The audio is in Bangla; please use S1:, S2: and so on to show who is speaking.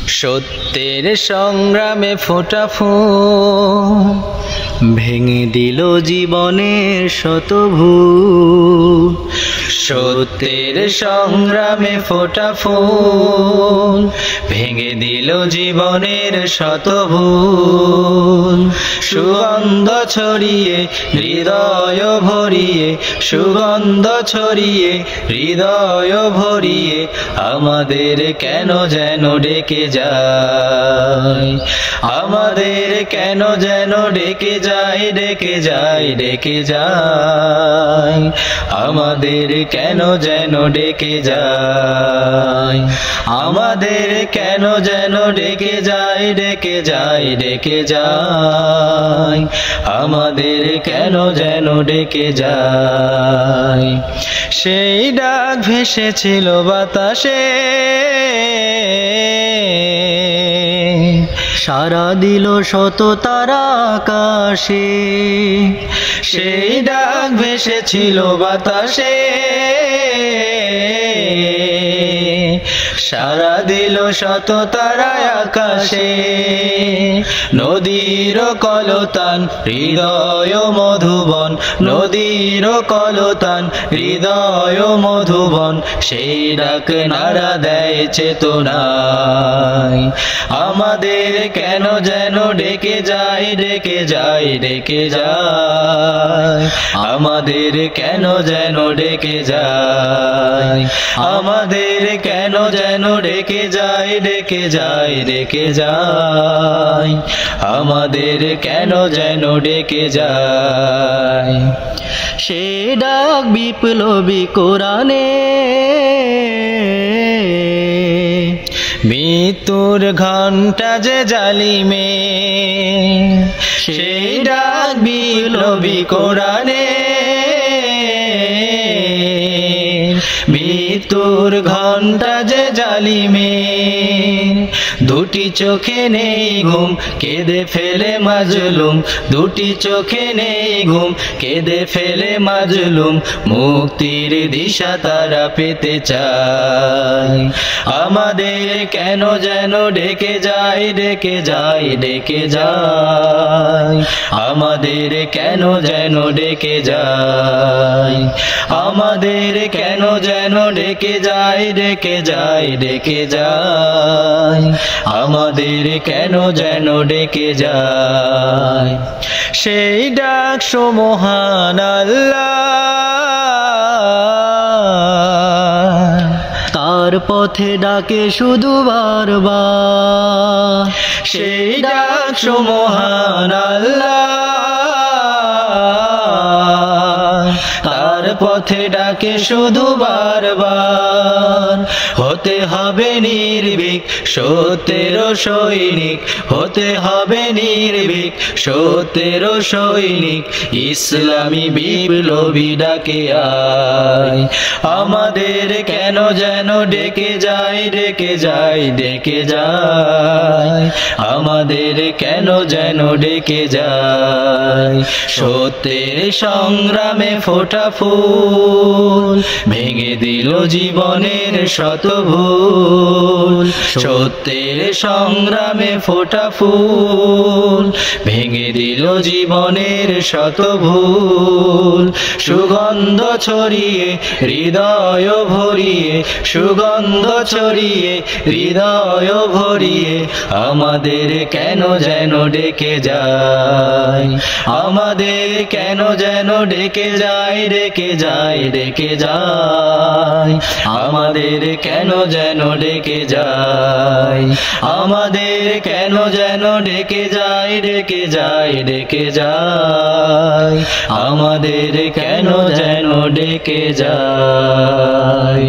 S1: সত্যের সংগ্রামে ফোটা ফুল ভেঙে দিল জীবনের শত ভুল। সত্যের সংগ্রামে ফোটা ফুল ভেঙে দিল জীবনের শত ভুল। সুগন্ধ ছড়িয়ে হৃদয় ভরিয়ে, সুগন্ধ ছড়িয়ে হৃদয় ভরিয়ে আমাদের কেন যেন ডেকে যায়, আমাদের কেন যেন ডেকে যায়, ডেকে যায়, ডেকে যায়, আমাদের কেন যেন ডেকে যায়, আমাদের কেন যেন ডেকে যায়, ডেকে যায়, ডেকে যায়, আমাদের কেন যেন ডেকে যায়। সেই ডাক ভেসেছিল বাতাসে, সাড়া দিল শত তারা আকাশে। সেই ডাক ভেসেছিল বাতাসে, সাড়া দিল শত তারা আকাশে। নদীর কলতান হৃদয় মধুবন, নদীর কলতান হৃদয় মধুবন, সেই ডাক নাড়া দেয় চেতনায়। আমাদের কেন যেন ডেকে যায়, ডেকে যায়, ডেকে যায়, আমাদের কেন যেন ডেকে যায়, আমাদের কেন যেন ডেকে যায়, ডেকে যায়, ডেকে যায়, আমাদের কেন যেন ডেকে যায়। সে ডাক বিপ্লবী কোরআনে, মৃত্যুর ঘণ্টা যে জালিমে। সেই ডাক বিপ্লবী কোরআনে, মৃত্যুর ঘণ্টা যে জালিমে। দুটি চোখে নেই ঘুম কেঁদে ফেলে মাজলুম, দুটি চোখে নেই ঘুম কেঁদে ফেলে মাজলুম, মুক্তির দিশা তারা পেতে চায়। আমাদের কেন যেন ডেকে যায়, ডেকে যায়, ডেকে যায়, আমাদের কেন যেন ডেকে যায়, আমাদের কেন যেন ডেকে যায়, ডেকে যায়, ডেকে যায়, আমাদের কেন যেন ডেকে যায়। সেই ডাক সুবহান আল্লাহ, তার পথে ডাকে শুধু বারবার। সেই ডাক সুবহান আল্লাহ, তার পথে ডাকে শুধু বারবার। হতে হবে নির্ভীক সত্যের সৈনিক, হতে হবে নির্ভীক সত্যের সৈনিক, ইসলামী বিপ্লবী ডাকে আয়। আমাদের কেন যেন ডেকে যায়, ডেকে যায়, ডেকে যায়, আমাদের কেন যেন ডেকে যায়। সত্যের সংগ্রামে ফোটা ফুল ভেঙে দিল জীবনের শত ভুল। সত্যের সংগ্রামে ফোটা ফুল ভেঙে দিল জীবনের শত ভুল। সুগন্ধ ছড়িয়ে হৃদয় ভরিয়ে, সুগন্ধ ছড়িয়ে হৃদয় ভরিয়ে আমাদের কেন যেন ডেকে যায়, আমাদের কেন যেন ডেকে যায়, ডেকে যায়, ডেকে যায়, আমাদের কেন যেন ডেকে যায়, আমাদের কেন যেন ডেকে যায়, ডেকে যায়, ডেকে যায়, আমাদের কেন যেন ডেকে যায়।